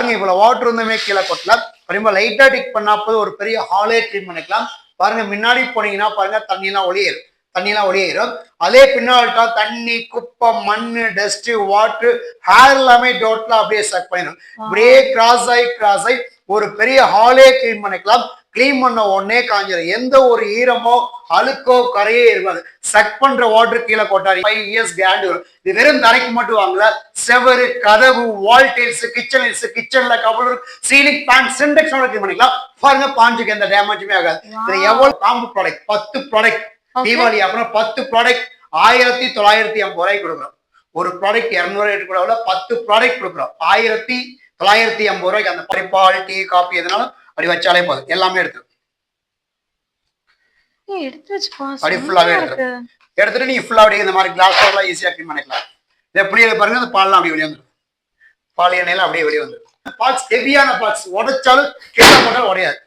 பாருங்க இவ்வளவு வாட்டர் இருந்துமே கீழே கொட்டலாம். ரொம்ப லைட்டா டிக் பண்ணா போது ஒரு பெரிய ஹாலே கிளீன் பண்ணிக்கலாம். பாருங்க முன்னாடி போனீங்கன்னா பாருங்க தண்ணியெல்லாம் ஒளியேறும். அதே பின்னால்ட்டா தண்ணி, குப்பை, மண்ணு, டஸ்ட், வாட்டர், ஹேர் எல்லாமே டோட்டலா அப்படியே சக் பண்ணிடும். இப்படியே கிராஸ் ஆகி ஒரு பெரிய ஹாலே கிளீன் பண்ணிக்கலாம். கிளீன் பண்ண உடனே காஞ்சிடும். எந்த ஒரு ஈரமோ அழுக்கோ கரையே இருக்காது. சக் பண்ற வாட்டர் கீழே கொட்டாரு. 5 இயர்ஸ் கேரண்டி வரும். இது வெறும் தரைக்கு மட்டும் வாங்கல, செவரு, கதவு, வால் டைல்ஸ், கிச்சன்ல cupboard, ceiling, fan, Sintex clean பண்ணிக்கலாம். பாருங்க பாஞ்சுக்கு எந்த டேமேஜுமே ஆகாது. இது எவ்வளவு காம்போ ப்ராடக்ட், 10 ப்ராடக்ட் தீபாவளி அப்புறம் 10 ப்ராடக்ட் 1950 ரூபாய்க்கு கொடுக்குறோம். ஒரு ப்ராடக்ட் 200 ரேட்டு கூட 10 ப்ராடக்ட் கொடுக்குறோம் 1950 ரூபாய்க்கு. அந்த பால், டீ, காபி எதுனாலும் அப்படி வச்சாலே போதும். எல்லாமே எடுத்து அப்படி ஃபுல்லாவே எடுத்துட்டு நீங்க ஃபுல்லா அப்படியே இந்த மாதிரி கிளாஸ் எல்லாம் ஈஸியா கிளீன் பண்ணிக்கலாம். இதை எப்படி பாருங்க, அந்த பால்லாம் அப்படியே வெளியே வந்துடும். பால் எண்ணெயில அப்படியே வெளியே வந்துடும். பாக்ஸ் ஹெவியான பாக்ஸ், உடைச்சாலும் கீழே போட்டாலும் உடையாது.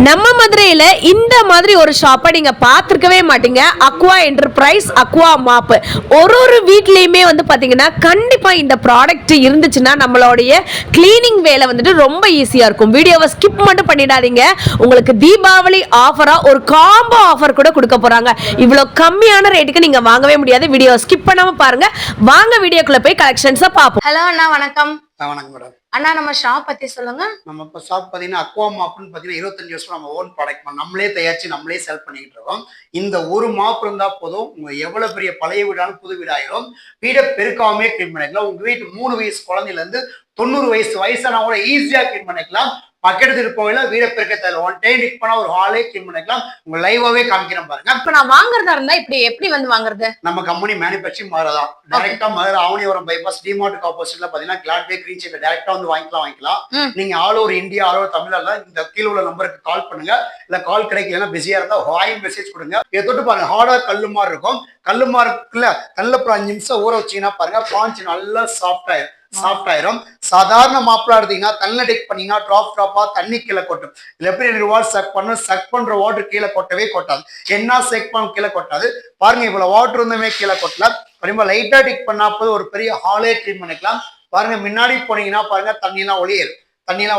நம்ம மதுரையில இந்த மாதிரி ஒரு ஷாப்பை நீங்க பார்த்திருக்கவே மாட்டீங்க. Aqua enterprise, Aqua mop. ஒரு வீட்லயுமே வந்து பாத்தீங்கன்னா கண்டிப்பா இந்த ப்ராடக்ட் இருந்துச்சுன்னா நம்மளுடைய கிளீனிங் வேலை வந்துட்டு ரொம்ப ஈஸியா இருக்கும். வீடியோவை ஸ்கிப் மட்டும் பண்ணிடாதீங்க. உங்களுக்கு தீபாவளி ஆஃபரா ஒரு காம்போ ஆஃபர் கூட கொடுக்க போறாங்க. இவ்வளவு கம்மியான ரேட்டுக்கு நீங்க வாங்கவே முடியாது. வீடியோ ஸ்கிப் பண்ணாம பாருங்க. வாங்க வீடியோக்குள்ள போய் கலெக்ஷன்ஸை பார்ப்போம். ஹலோ அண்ணா, வணக்கம். வணக்கம் மேடம். அண்ணா, நம்ம ஷாப் பத்தி சொல்லுங்க. நம்ம இப்போ ஷாப் பார்த்தீங்கன்னா அக்வா மாப்னு பார்த்தீங்கன்னா 25 வருஷம் நம்ம ஓன் ப்ராடக்ட் நம்மளே தயாரிச்சு நம்மளே செல் பண்ணிக்கிட்டு இருக்கோம். இந்த ஒரு மாப் இருந்தா போதும், உங்க எவ்வளவு பெரிய பழைய வீடாலும் புது வீடாயிரும். வீடை பெருக்காமே கிளீன் பண்ணிக்கலாம். உங்க வீட்டு 3 வயசு குழந்தைல இருந்து 90 வயசான கூட ஈஸியா கிளீன் பண்ணிக்கலாம். பக்கெட் இருப்பவங்கள வீடை பெருக்க தேவை. ஒன் டைம் டிக் பண்ணா ஒரு ஹாலே கிளீன் பண்ணிக்கலாம். உங்க லைவாவே காமிக்கிறேன் பாருங்க. இப்ப நான் வாங்குறதா இருந்தா இப்படி எப்படி வந்து வாங்குறது? நம்ம கம்பெனி மேனுபேக்சரிங் மதுரை டைரக்டா மதுரை ஆவணிவரம் பைபாஸ் டிமார்ட் ஆப்போசிட்ல பாத்தீங்கன்னா கிளாட் பே கிரீன் சீட்ல டைரக்டா வந்து வாங்கிக்கலாம். நீங்க all over India, all over தமிழ்நாடுல இந்த கீழே உள்ள நம்பருக்கு கால் பண்ணுங்க. இல்ல கால் கிடைக்கலன்னா பிஸியா இருந்தா வாய் மெசேஜ் கொடுங்க. இதை தொட்டு பாருங்க, ஹார்டா கல்லு மாதிரி இருக்கும். கல்லு மாதிரி இருக்குல்ல, கல்ல 5 நிமிஷம் ஊற வச்சீங்கன்னா பாருங்க பாஞ்ச் நல்லா சாஃப்ட் ஆயிரும். சாதாரண மாப்பிளா எடுத்தீங்கன்னா தண்ணி டெக் பண்ணீங்கன்னா ட்ராப்பா தண்ணி கீழே கொட்டும். இதுல எப்படி எனக்கு வாட்டர் சக் பண்ற வாட்டர் கீழே கொட்டவே கொட்டாது. என்ன செக் பண்ண கீழே கொட்டாது. பாருங்க இவ்வளவு வாட்டர் இருந்துமே கீழே கொட்டல. ரொம்ப லைட்டா டிக் பண்ணா போது ஒரு பெரிய ஹாலே கிளீன் பண்ணிக்கலாம். பாருங்க முன்னாடி போனீங்கன்னா பாருங்க தண்ணியெல்லாம்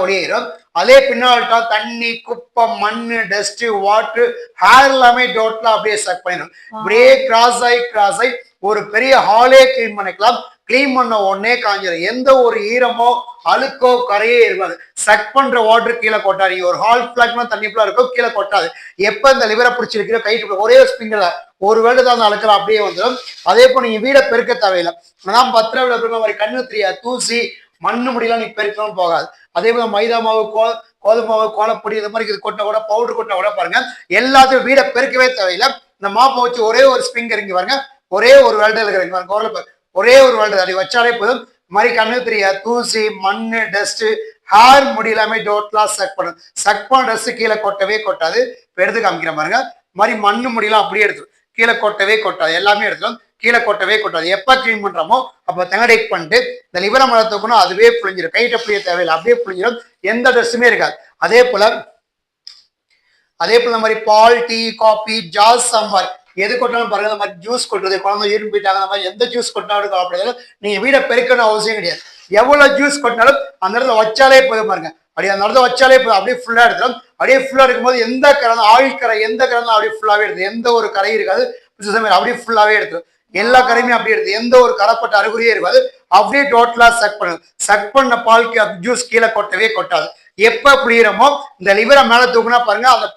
ஒளியேறும். அதே பின்னால்ட்டா தண்ணி, குப்பை, மண்ணு, டஸ்ட், வாட்டர், ஹேர் எல்லாமே டோட்டலா அப்படியே சக் பண்ணிடும். இப்படியே கிராஸ் ஆகி ஒரு பெரிய ஹாலே கிளீன் பண்ணிக்கலாம். கிளீன் பண்ண உடனே காஞ்சிடும். எந்த ஒரு ஈரமோ அழுக்கோ கரையே இருக்காது. சக் பண்ற வாட்டர் கீழே கொட்டாது. ஒரு ஹால் பிளாக்னா தண்ணி ஃபுல்லா இருக்கும், கீழே கொட்டாது. எப்ப இந்த லிவரை பிடிச்சிருக்கிற கைட்டு ஒரே ஸ்பிங்கர்ல ஒரு வேர்டு தான் அந்த அழுக்கல அப்படியே வந்துடும். அதே போல நீங்க வீடை பெருக்க தேவையில்லை. அதான் 10 ரூபாய் பெருக்க மாதிரி கண்ணு தெரியா தூசி மண்ணு முடியலாம் நீ பெருக்கணும் போகாது. அதே போல மைதா மாவு, கோதுமை மாவு, கோலப்பொடி இந்த மாதிரி இது கொட்ட கூட பவுடர் கொட்ட கூட பாருங்க எல்லாத்தையும் வீடை பெருக்கவே தேவையில்லை. இந்த மாப்பை வச்சு ஒரே ஒரு ஸ்பிங்கர் இங்க பாருங்க, ஒரே ஒரு வேர்டு இருக்கிறீங்க, ஒரே ஒரு வேர்டு அப்படி வச்சாலே போதும். மாதிரி கண்ணு தெரியா தூசி, மண்ணு, டஸ்ட், ஹேர் முடி எல்லாமே டோட்டலா சக் பண்ண டஸ்ட் கீழே கொட்டவே கொட்டாது. இப்போ எடுத்து காமிக்கிறேன் பாருங்க. மாதிரி மண்ணு முடியலாம் அப்படியே எடுத்து கீழே கொட்டவே கொட்டாது. எல்லாமே எடுத்துடும், கீழே கொட்டவே கொட்டாது. எப்ப கிளீன் பண்றோமோ அப்ப தங்கடைக் பண்ணிட்டு இந்த லிவரை மலை தூக்கணும், அதுவே புளிஞ்சிடும். கைட்ட புளிய தேவையில்லை, அப்படியே புளிஞ்சிடும். எந்த டஸ்ட்டுமே இருக்காது. அதே போல இந்த மாதிரி பால், டீ, காபி, ஜாஸ், சாம்பார் எது கொட்டாலும் பாருங்க. இந்த மாதிரி ஜூஸ் கொட்டுறது, குழந்தை ஈர்ப்பு போயிட்டாங்க, அந்த மாதிரி எந்த ஜூஸ் கொட்டாலும் கவலைப்படாது. நீங்க வீடை பெருக்கணும் அவசியம் கிடையாது. எவ்வளவு ஜூஸ் கொட்டினாலும் அந்த இடத்துல வச்சாலே போதும் பாருங்க. அப்படியே அந்த இடத்துல வச்சாலே போதும். அப்படியே ஃபுல்லா எடுத்துடும். அப்படியே ஃபுல்லா இருக்கும்போது எந்த கரை, ஆயில் கரை எந்த கரை அப்படியே ஃபுல்லாவே எடுத்து, எந்த ஒரு கரை இருக்காது. அப்படியே ஃபுல்லாவே எடுத்துடும். எல்லா கரையுமே அப்படியே எடுத்து, எந்த ஒரு கரைப்பட்ட அறிகுறியே இருக்காது. அப்படியே டோட்டலா சக் பண்ண பால் ஜூஸ் கீழே கொட்டவே கொட்டாது. எப்ப புளியறமோ இந்த லிவரை மேல தூக்குனா பாருங்க அந்த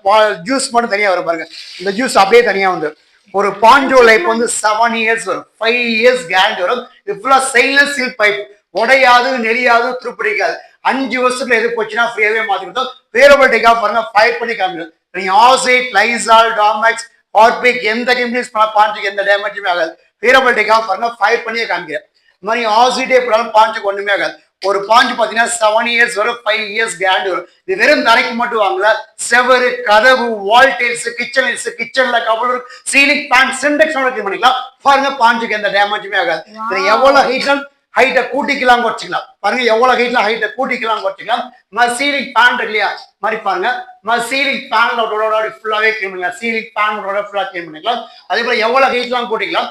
ஜூஸ் மட்டும் தனியா வரும் பாருங்க. இந்த ஜூஸ் அப்படியே தனியா வந்து ஒரு பாஞ்சோ லைஃப் வந்து 7 இயர்ஸ் வரும், 5 இயர்ஸ் கேரண்டி வரும். இது ஃபுல்லா ஸ்டெயின்லெஸ் ஸ்டீல் பைப், உடையாது, நெளியாது, துருப்பிடிக்காது. 5 வருஷத்துல எது போச்சுன்னா ஃப்ரீயாவே மாத்தி கொடுத்தோம். வேரபிள் டேக் ஆஃப் பாருங்க, ஃபயர் பண்ணி காமிடும். நீங்க ஆசைட், லைசால், டாமேக்ஸ், ஹார்பிக் எந்த கெமிக்கல்ஸ் பாஞ்சுக்கு எந்த டேமேஜுமே ஆகாது. வேரபிள் டேக் ஆஃப் பாருங்க, ஃபயர் பண்ணியே காமிக்கிறேன். இந்த மாதிரி ஆசிட்டே போனாலும் பாஞ்சுக்கு ஒண்ணுமே ஆகாது. ஒரு பாஞ்சு பாத்தீங்கன்னா 7 இயர்ஸ் வரும், 5 இயர்ஸ் கேரண்டி வரும். இது வெறும் தரைக்கு மட்டும் வாங்கல, செவரு, கதவு, வால் டைல்ஸ், கிச்சன்ல cupboard, ceiling, fan, Sintex clean பண்ணிக்கலாம். பாருங்க பாஞ்சுக்கு எந்த டேமேஜுமே ஆகாது. இதுல எவ்வளவு ஹைட்டை கூட்டிக்கலாம் குறைச்சிக்கலாம். பாருங்க எவ்வளவு ஹைட்டை கூட்டிக்கலாம் குறைச்சிக்கலாம். சீலிங் ஃபேன் இருக்கு இல்லையா, மாதிரி பாருங்க சீலிங் ஃபேன் ஃபுல்லாவே கிளீன் பண்ணிக்கலாம். சீலிங் ஃபேன் ஃபுல்லா கிளீன் பண்ணிக்கலாம். அதே போல எவ்வளவு ஹைட்லாம் கூட்டிக்கலாம்.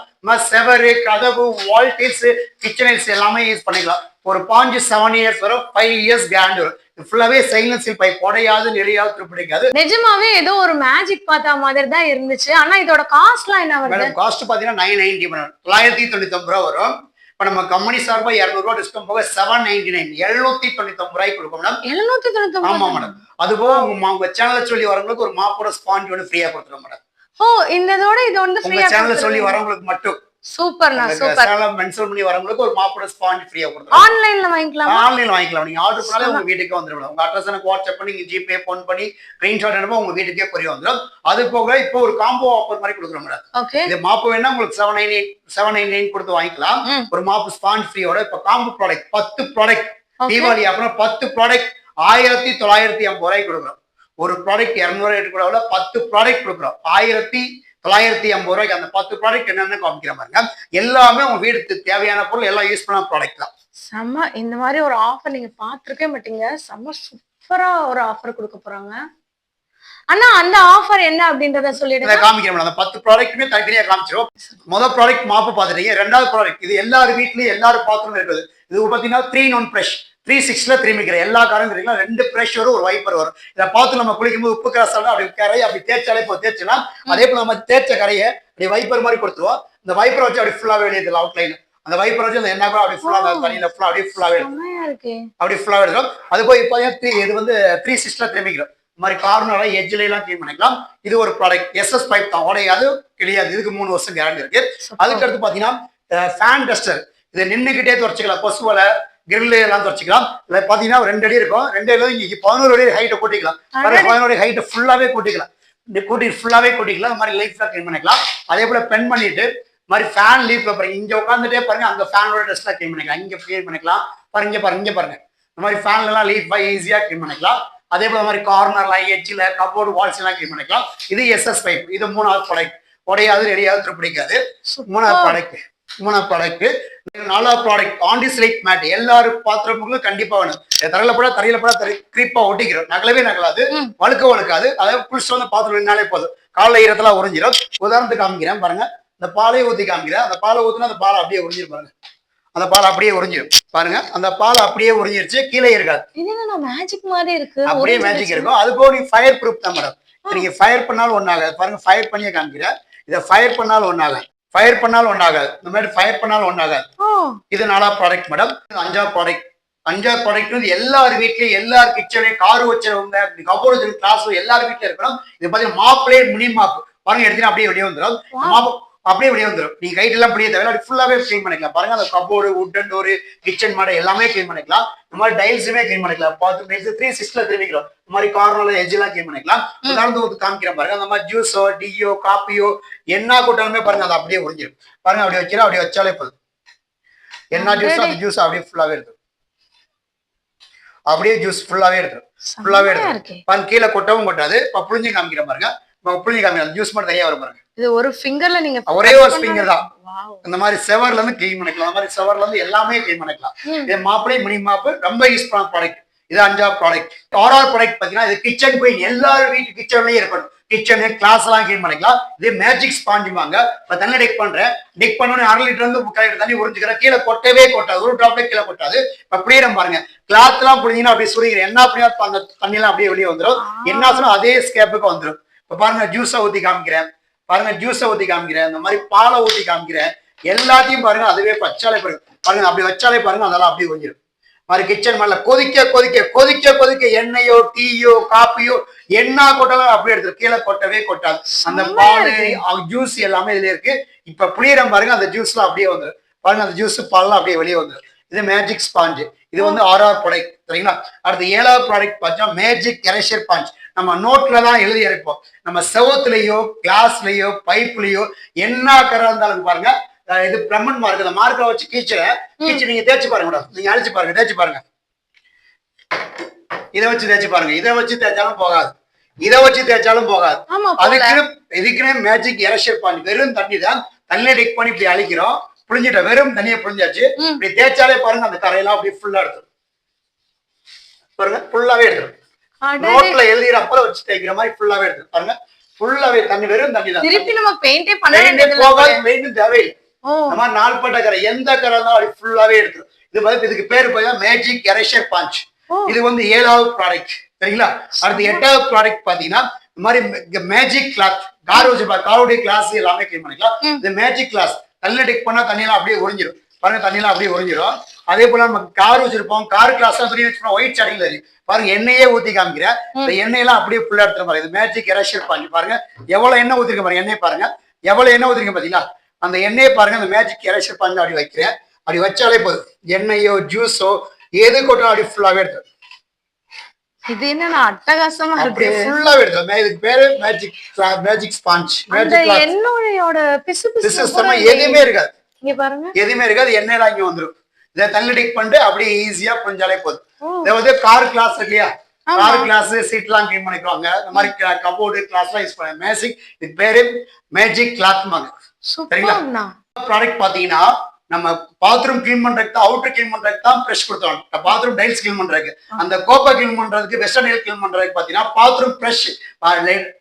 செவரு, கதவு, வால் டைல்ஸ், கிச்சன் எல்லாமே யூஸ் பண்ணிக்கலாம். ஒரு பாஞ்சு 7 இயர்ஸ் வரும், 5 இயர்ஸ் கேரண்டி வரும். ஃபுல்லாவே ஸ்டெயின்லெஸ் ஸ்டீல் பைப், உடையாது, நெளியாது, துருப்பிடிக்காது. நிஜமாவே ஏதோ ஒரு மேஜிக் பார்த்தா மாதிரி தான் இருந்துச்சு. ஆனா இதோட காஸ்ட்லாம் என்ன வருது? மேடம் காஸ்ட் பாத்தீங்கன்னா 990 மேடம், 999 ரூபா வரும். இப்ப நம்ம கம்பெனி சார்பா 200 ரூபா டிஸ்கவுண்ட் போக 799, 799 ரூபாய்க்கு கொடுக்கும் மேடம். 799. ஆமா மேடம். அது போக உங்க சேனல்ல சொல்லி வரவங்களுக்கு ஒரு மாப்போட ஸ்பாஞ்ச் ஒன்று ஃப்ரீயா கொடுத்துருவோம் மேடம். ஓ, இதோட இது வந்து உங்க ஃப்ரீயா சேனல்ல சொல்லி வரவங்களுக்கு மட்டும் சூப்பர்ண்ணா, சூப்பர். சேனல்ல மென்ஷன் பண்ணி வரவங்களுக்கு ஒரு மாப்போட ஸ்பாஞ்ச் ஃப்ரீயா கொடுத்துருவோம். ஆன்லைன்ல வாங்கிக்கலாம். ஆன்லைன்ல வாங்கிக்கலாம். நீங்க ஆர்டர் பண்ணாலே உங்க வீட்டுக்கே வந்துரும். உங்க அட்ரஸ் எனக்கு வாட்ஸ்அப் பண்ணி, ஜிபே போன் பண்ணி ஸ்கிரீன்ஷாட் அனுப்ப உங்க வீட்டுக்கே கொரியர் வந்துரும். அது போக இப்போ ஒரு காம்போ ஆஃபர் மாதிரி கொடுக்குறோம் மேடம். ஓகே. இது மாப்பு வேணா உங்களுக்கு 799 கொடுத்து வாங்கிக்கலாம். ஒரு மாப்பு ஸ்பாஞ்ச் ஃப்ரீயோட. இப்ப காம்போ ப்ராடக்ட் 10 ப்ராடக்ட் தீபாவளி அப்புறம் 10 ப்ராடக்ட் 1950 ரூபாய்க்கு கொடுக்குறோம். ஒரு ப்ராடக்ட் 200 ரேட் கூட 10 ப்ராடக்ட் கொடுக்குறோம் 1950 ரூபாய்க்கு. அந்த 10 ப்ராடக்ட் என்னன்னு காமிக்கிற பாருங்க. எல்லாமே உங்க வீட்டுக்கு தேவையான பொருள் எல்லாம் யூஸ் பண்ண ப்ராடக்ட் தான். செம்ம. இந்த மாதிரி ஒரு ஆஃபர் நீங்க பாத்துருக்கவே மாட்டீங்க. செம்ம சூப்பரா ஒரு ஆஃபர் கொடுக்க போறாங்க. ஆனா அந்த ஆஃபர் என்ன அப்படின்றத சொல்லிடுங்க. காமிக்கிறோம். அந்த 10 ப்ராடக்ட்டுமே தனித்தனியா காமிச்சிரும். முதல் ப்ராடக்ட் மாப்பு பாத்துட்டீங்க. ரெண்டாவது ப்ராடக்ட் இது எல்லாரும் வீட்லயும் எல்லாரும் பாத்ரூம் இருக்குது. இது பாத்தீங்கன்னா 3-in-1 பிரஷ். 360ல திரும்பிக்கிற எல்லா காரும் தெரியுங்களா. 2 பிரஷ் வரும், ஒரு வைப்பர் வரும். இதை பார்த்து நம்ம குளிக்கும்போது உப்பு கரைசல் அப்படி கரையை அப்படி தேய்ச்சாலே தேய்ச்சலாம். அதே போல நம்ம தேய்ச்ச கரையை அப்படி வைப்பர் மாதிரி கொடுத்துருவோம். இந்த வைப்பரை வச்சு அப்படி ஃபுல்லாவே வெளியே அவுட்லைன் அந்த வைப்பர் வச்சு அந்த என்ன கூட அப்படி ஃபுல்லா தண்ணியில ஃபுல்லா அப்படியே ஃபுல்லாவே அப்படி ஃபுல்லாவே எடுக்கும். அது போய் இப்போ இது வந்து 360ல திரும்பிக்கிறோம். இந்த மாதிரி கார்னரா எட்ஜ்ல எல்லாம் கிளீன் பண்ணிக்கலாம். இது ஒரு ப்ராடக்ட் எஸ்எஸ் பைப் தான், உடையாது கிளியாது. இதுக்கு 3 வருஷம் கேரண்டி இருக்கு. அதுக்கு அடுத்து பாத்தீங்கன்னா ஃபேன் டஸ்டர். இதை நின்னுக்கிட்டே துடைச்சிக்கலாம். கொசுவலை கிரில் எல்லாம் துடைச்சிக்கலாம். இதுல பாத்தீங்கன்னா 2 அடி இருக்கும். 2 அடி இங்க 11 அடி ஹைட்டை கூட்டிக்கலாம். 11 அடி ஹைட்டை ஃபுல்லாவே கூட்டிக்கலாம். ஃபுல்லாவே கூட்டிக்கலாம். இந்த மாதிரி லைஃப்ல கிளீன் பண்ணிக்கலாம். அதே போல பென் பண்ணிட்டு மாதிரி ஃபேன் லீஃப்ல பாருங்க. இங்க உட்காந்துட்டே பாருங்க, அங்க ஃபேனோட டஸ்ட்லாம் கிளீன் பண்ணிக்கலாம். இங்க கிளீன் பண்ணிக்கலாம். பாருங்க இங்க பாருங்க. இந்த மாதிரி ஃபேன்ல எல்லாம் லீஃப் ஈஸியா கிளீன் பண்ணிக்கலாம். அதே போல மாதிரி கார்னர்லாம் எட்ஜ்ல கபோர்டு வால்ஸ் எல்லாம் கிளீன் பண்ணிக்கலாம். இது எஸ்எஸ் பைப். இது 3வது ப்ராடக்ட். உடையாது, ரெடியாது, துருப்பிடிக்காது. 3வது ப்ராடக்ட். 4வது ப்ராடக்ட் ஆண்டிஸ்லைட் மேட். எல்லாரும் பாத்திரமும் கண்டிப்பா வேணும். தரையில போட கிரீப்பா ஒட்டிக்கிறோம். நகலவே வழுக்காது. அதாவது புளிச்சு வந்து பாத்திரம் நின்னாலே போதும். காலைல ஈரத்துல உறிஞ்சிடும். உதாரணத்துக்கு காமிக்கிறேன் பாருங்க. இந்த பாலை ஊத்தி காமிக்கிறேன். அந்த பாலை ஊத்துனா அந்த பாலை அப்படியே உறிஞ்சிரும் பாருங்க. அந்த பால் அப்படியே உறிஞ்சிடும் பாருங்க. அந்த பால் அப்படியே உறிஞ்சிருச்சு, கீழே இருக்காது. மேஜிக் மாதிரி இருக்கு. அப்படியே மேஜிக் இருக்கும். அது போக நீங்க ஃபயர் ப்ரூஃப் தான் மேடம். நீங்க ஃபயர் பண்ணாலும் ஒண்ணாகாது. பாருங்க ஃபயர் பண்ணியே காமிக்கிறேன். இதை ஃபயர் பண்ணாலும் ஒண்ணாகாது. ஃபயர் பண்ணாலும் ஒண்ணாகாது. இந்த மாதிரி ஃபயர் பண்ணாலும் ஒண்ணாகாது. இது 4வது ப்ராடக்ட் மேடம். 5வது ப்ராடக்ட். 5வது ப்ராடக்ட் வந்து எல்லார் வீட்லயும் எல்லார் கிச்சன்லயும் கார் வச்சவங்க கபோர்டு கிளாஸ் எல்லார் வீட்லயும் இருக்கணும். இது பாத்தீங்கன்னா மாப்ளே மினி மாப் பாருங்க. எடுத்தீங்கன்னா அப்படியே வெளியே வந்துடும். மாப் அப்படியே வெளியே வந்துடும். நீங்க கைட் எல்லாம் அப்படியே தேவை ஃபுல்லாவே கிளீன் பண்ணிக்கலாம். பாருங்க அந்த cupboard wooden door kitchen model எல்லாமே கிளீன் பண்ணிக்கலாம். இந்த மாதிரி டைல்ஸுமே கிளீன் பண்ணிக்கலாம். 360ல திரும்பிக்கிறோம். இந்த மாதிரி கார்னர்ல எட்ஜ் எல்லாம் கிளீன் பண்ணிக்கலாம். உதாரணத்துக்கு காமிக்கிறேன் பாருங்க. அந்த மாதிரி ஜூஸோ டீயோ காப்பியோ என்ன கூட்டாலுமே பாருங்க அது அப்படியே உறிஞ்சிடும். பாருங்க அப்படி வைக்கிறோம். அப்படி வச்சாலே போதும். என்ன ஜூஸோ அந்த ஜூஸ் அப்படியே ஃபுல்லாவே எடுத்துரும். அப்படியே ஜூஸ் ஃபுல்லாவே எடுத்துரும். பாருங்க கீழே கொட்டவும் கொட்டாது. இப்ப புளிஞ்சு காமிக்கிறேன் பாருங்க. புளிஞ்சு காமிக்கிறேன். ஜூஸ் மட்டும் தனியா வரும் பாருங்க. இது ஒரு ஃபிங்கர்ல நீங்க ஒரே ஒரு ஃபிங்கர் தான். இந்த மாதிரி செவர்ல இருந்து கிளீன் பண்ணிக்கலாம். இந்த மாதிரி செவர்ல இருந்து எல்லாமே கிளீன் பண்ணிக்கலாம். இது மாப்பிளை மினி மாப்பு ரொம்ப யூஸ் பண்ண ப்ராடக்ட். இது 5வது ப்ராடக்ட். 6வது ப்ராடக்ட் பாத்தீங்கன்னா இது கிச்சன் குயின். எல்லாரும் வீட்டு கிச்சன்லயும் இருக்கணும். கிச்சனு கிளாஸ் எல்லாம் கிளீன் பண்ணிக்கலாம். இது மேஜிக் ஸ்பாஞ்சுவாங்க. இப்ப தண்ணி டெக் பண்றேன். டெக் பண்ணோன்னு 1/2 லிட்டர் இருந்து 3/4 லிட்டர் தண்ணி உறிஞ்சுக்கிறேன். கீழே கொட்டவே கொட்டாது. ஒரு டிராப்ல கீழே கொட்டாது. இப்ப புரியுற பாருங்க. கிளாத் எல்லாம் புரிஞ்சீங்கன்னா அப்படியே சுருங்கிற என்ன அப்படியே அந்த தண்ணி எல்லாம் அப்படியே வெளியே வந்துடும். என்ன சொன்னா அதே ஸ்கேப்புக்கு வந்துடும். இப்ப பாருங்க ஜூஸை ஊத்தி காமிக்கிறேன். பாருங்க ஜூஸை ஊத்தி காமிக்கிறேன். இந்த மாதிரி பாலை ஊத்தி காமிக்கிறேன். எல்லாத்தையும் பாருங்க அதுவே வச்சாலே பாருங்க அப்படி வச்சாலே பாருங்க அதெல்லாம் அப்படியே கொஞ்சிடும். மாதிரி கிச்சன் மேல கொதிக்க எண்ணெயோ டீயோ காப்பியோ என்ன கொட்டாலும் அப்படியே எடுத்து கீழே கொட்டவே கொட்டாது. அந்த பால் ஜூஸ் எல்லாமே இதுல இருக்கு. இப்ப புளியரம் பாருங்க. அந்த ஜூஸ்லாம் அப்படியே வந்துடும். பாருங்க அந்த ஜூஸ் பால்லாம் அப்படியே வெளியே வந்துடும். இது மேஜிக் ஸ்பாஞ்சு. இது வந்து 6வது ப்ராடக்ட் சரிங்களா. அடுத்து 7வது ப்ராடக்ட் பார்த்தீங்கன்னா மேஜிக் எரேசர் ஸ்பாஞ்ச். நம்ம நோட்ல தான் எழுதி இருப்போம். நம்ம செவத்துலயோ கிளாஸ்லயோ பைப்லயோ என்ன கரை இருந்தாலும் பாருங்க. இது பிரம்மன் மார்க். அந்த மார்க்கை வச்சு கீச்சு நீங்க தேய்ச்சி பாருங்க மேடம். நீங்க அழிச்சு பாருங்க, தேய்ச்சி பாருங்க. இதை வச்சு தேய்ச்சி பாருங்க. இதை வச்சு தேய்ச்சாலும் போகாது. இதை வச்சு தேய்ச்சாலும் போகாது. இதுக்குன்னு மேஜிக் எரேசர் ஸ்பாஞ்ச். வெறும் தண்ணி தான். தண்ணியை டெக் பண்ணி இப்படி அழிக்கிறோம். புளிஞ்சிட்ட வெறும் தண்ணியை புளிஞ்சாச்சு. இப்படி தேய்ச்சாலே பாருங்க அந்த கரையெல்லாம் அப்படியே ஃபுல்லா எடுத்துரும். பாருங்க ஃபுல்லாவே எடுத்துரும். நோட்ல எழுதிறப்பல வச்சு தேய்க்கிற மாதிரி ஃபுல்லாவே எடுத்துரும். பாருங்க ஃபுல்லாவே தண்ணி வெறும் தண்ணி தான். திருப்பி நம்ம பெயிண்டே பண்ண வேண்டியதில்லை. போகாது. பெயிண்ட் தேவையில்லை. நம்ம நாள்பட்ட கரை எந்த கரை இருந்தாலும் அப்படி ஃபுல்லாவே எடுத்துரும். இது வந்து இதுக்கு பேரு பார்த்தீங்கன்னா மேஜிக் எரேஷர் பஞ்ச். ஓ. இது வந்து 7வது ப்ராடக்ட். சரிங்களா? அடுத்து 8வது ப்ராடக்ட் பாத்தீங்கன்னா இந்த மாதிரி மேஜிக் கிளாத். காரோடைய கிளாஸ் எல்லாமே கிளீன் பண்ணிக்கலாம். இந்த மேஜிக் கிளாஸ் தண்ணியில டிக் பண்ணா தண்ணியெல்லாம் அப்படியே உறிஞ்சிடும். பாருங்க, தண்ணியெல்லாம் அப்படியே உறிஞ்சிடும். அதே போல நம்ம கார் வச்சிருப்போம், கார் கிளாஸ் துணி வச்சிருப்போம், ஒயிட் ஸ்டார்டிங்ல இருக்கு பாருங்க, எண்ணெயே ஊத்தி காமிக்கிறேன். இந்த எண்ணெயெல்லாம் அப்படியே ஃபுல்லா எடுத்துற மாதிரி. இது மேஜிக் எரேஷர் பஞ்ச். பாருங்க எவ்வளவு எண்ணெய் ஊத்திருக்க பாருங்க, எண்ணெய் பாருங்க எவ்வளவு எண்ணெய் ஊத்திருக்க பாத்தீங்களா? அந்த எண்ணெயை பாருங்க, அந்த மேஜிக் எரேஷர் பஞ்ச் அப்படி வைக்கிறேன். அப்படி வச்சாலே போதும், எண்ணெயோ ஜூஸோ எது கொட்டாலும் அப்படி ஃபுல்லாவே எடுத்து இது என்ன அட்டகாசமா இருக்கு. ஃபுல்லா எடுத்து. இதுக்கு பேரு மேஜிக் ஸ்பாஞ்ச். அந்த எண்ணெயோட பிசு எதுவுமே இருக்காது, இங்க பாருங்க எதுவுமே இருக்காது. எண்ணெயெல்லாம் இங்க வந்துடும். இதை தண்ணி டிக் பண்ணிட்டு அப்படியே ஈஸியா புரிஞ்சாலே போதும். இதை வந்து கார் கிளாஸ் இருக்கு இல்லையா, கார் கிளாஸ் சீட் எல்லாம் கிளீன் பண்ணிக்குவாங்க. இந்த மாதிரி கபோர்டு கிளாஸ் எல்லாம் யூஸ் பண்ணுவாங்க. மேஜிக், இது பேரு மேஜிக் கிளாத் மாங்க. சரிங்களா? ப்ராடக்ட் பாத்தீங்கன்னா நம்ம பாத்ரூம் கிளீன் பண்றதுக்கு தான், அவுட்டர் கிளீன் பண்றதுக்கு தான் பிரஷ் கொடுத்தோம். பாத்ரூம் டைல்ஸ் கிளீன் பண்றதுக்கு, அந்த கோப்பை கிளீன் பண்றதுக்கு, வெஸ்டர்ன் டைல் கிளீன் பண்றதுக்கு பாத்தீங்கன்னா பாத்ரூம் பிரஷ்,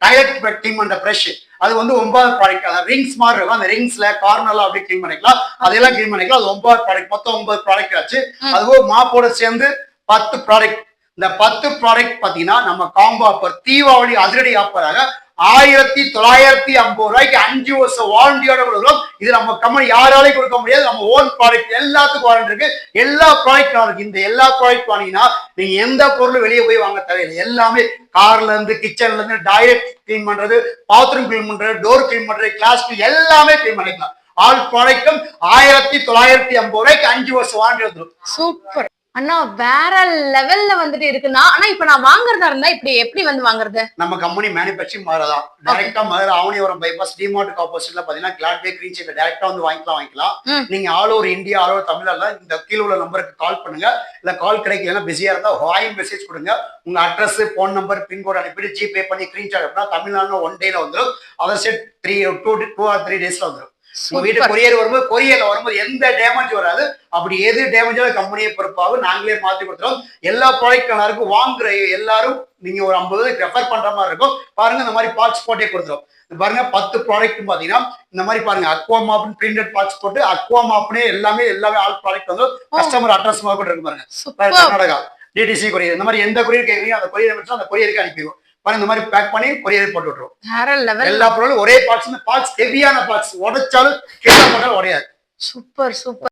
டாய்லெட் கிளீன் பண்ற பிரஷ், அது வந்து 9வது ப்ராடக்ட். அந்த ரிங்ஸ் மாதிரி இருக்கும், அந்த ரிங்ஸ்ல கார்னர்ல அப்படியே கிளீன் பண்ணிக்கலாம். அதெல்லாம் கிளீன் பண்ணிக்கலாம். அது 9வது ப்ராடக்ட். மொத்தம் 9 ப்ராடக்ட் ஆச்சு. அதுவும் மாப்போட சேர்ந்து 10 ப்ராடக்ட். இந்த 10 ப்ராடக்ட் பாத்தீங்கன்னா நம்ம காம்போ ஆஃபர், தீபாவளி அதிரடி ஆஃபராக 1950 ரூபாய்க்கு 5 வருஷம் வாரண்டியோட கொடுக்குறோம். இது நம்ம கம்பெனி யாராலையும் கொடுக்க முடியாது. நம்ம ஓன் ப்ராடக்ட், எல்லாத்துக்கும் வாரண்டி இருக்கு. எல்லா ப்ராடக்ட் இருக்கு. இந்த எல்லா ப்ராடக்ட் வாங்கினா நீங்க எந்த பொருளும் வெளியே போய் வாங்க தேவையில்லை. எல்லாமே கார்ல இருந்து, கிச்சன்ல இருந்து, டாய்லெட் கிளீன் பண்றது, பாத்ரூம் கிளீன் பண்றது, டோர் கிளீன் பண்றது, கிளாஸ் எல்லாமே கிளீன் பண்ணிக்கலாம். ஆல் ப்ராடக்ட்டும் 1950 ரூபாய்க்கு 5 வருஷம் வாரண்டி வந்துடும். சூப்பர் அண்ணா, வேற லெவல்ல வந்துட்டு இருக்குன்னா. ஆனா இப்ப நான் வாங்குறதா இருந்தா இப்படி எப்படி வந்து வாங்குறது? நம்ம கம்பெனி மேனுபேக்சரிங் மதுரை, டைரக்டா மதுரை ஆவணிவரம் பைபாஸ் டிமார்ட் ஆப்போசிட்ல பாத்தீங்கன்னா கிளாட் பேக்கரி சைட்ல டைரக்டா வந்து வாங்கிக்கலாம். நீங்க all over India, all over தமிழ்நாடுல இந்த கீழ உள்ள நம்பருக்கு கால் பண்ணுங்க. இல்ல கால் கிடைக்கலன்னா பிஸியா இருந்தா வாய்ஸ் மெசேஜ் கொடுங்க. உங்க அட்ரஸ், போன் நம்பர், பின்கோட் அனுப்பிட்டு ஜிபே பண்ணி ஸ்கிரீன்ஷாட் அப்படின்னா தமிழ்நாடுல 1 டேல வந்துடும். அதர் சைட் 2 or 3 டேஸ்ல வந்துடும். உங்க வீட்டு கொரியர் வரும்போது, கொரியர்ல வரும்போது எந்த டேமேஜ் வராது. அப்படி எது டேமேஜால கம்பெனியை பொறுப்பாக நாங்களே மாத்தி கொடுத்துறோம். எல்லா ப்ராடக்ட் நல்லா இருக்கும். வாங்குற எல்லாரும் நீங்க ஒரு 50 ரெஃபர் பண்ற மாதிரி இருக்கும். பாருங்க, இந்த மாதிரி பாக்ஸ் போட்டே கொடுத்துரும். பாருங்க 10 ப்ராடக்ட் பாத்தீங்கன்னா இந்த மாதிரி பாருங்க, அக்வா மாப் பிரிண்டட் பாக்ஸ் போட்டு அக்வா மாப்னே எல்லாமே ஆல் ப்ராடக்ட் வந்து கஸ்டமர் அட்ரஸ் மாதிரி கூட இருக்கு. பாருங்க, கர்நாடகா டிடிசி கொரியர், இந்த மாதிரி எந்த கொரியர் கேட்குறீங்க அந்த கொரியர் வச்சு அந்த கொரியருக்கு அனுப்பிடுவோம். பாருங்க, இந்த மாதிரி பேக் பண்ணி கொரியர் போட்டு விட்டுருவோம். எல்லா பொருளும் ஒரே பாக்ஸ். இந்த பாக்ஸ் ஹெவியான பாக்ஸ், உடைச்சாலும் கீழே போட்டாலும் உடையாது. Super super.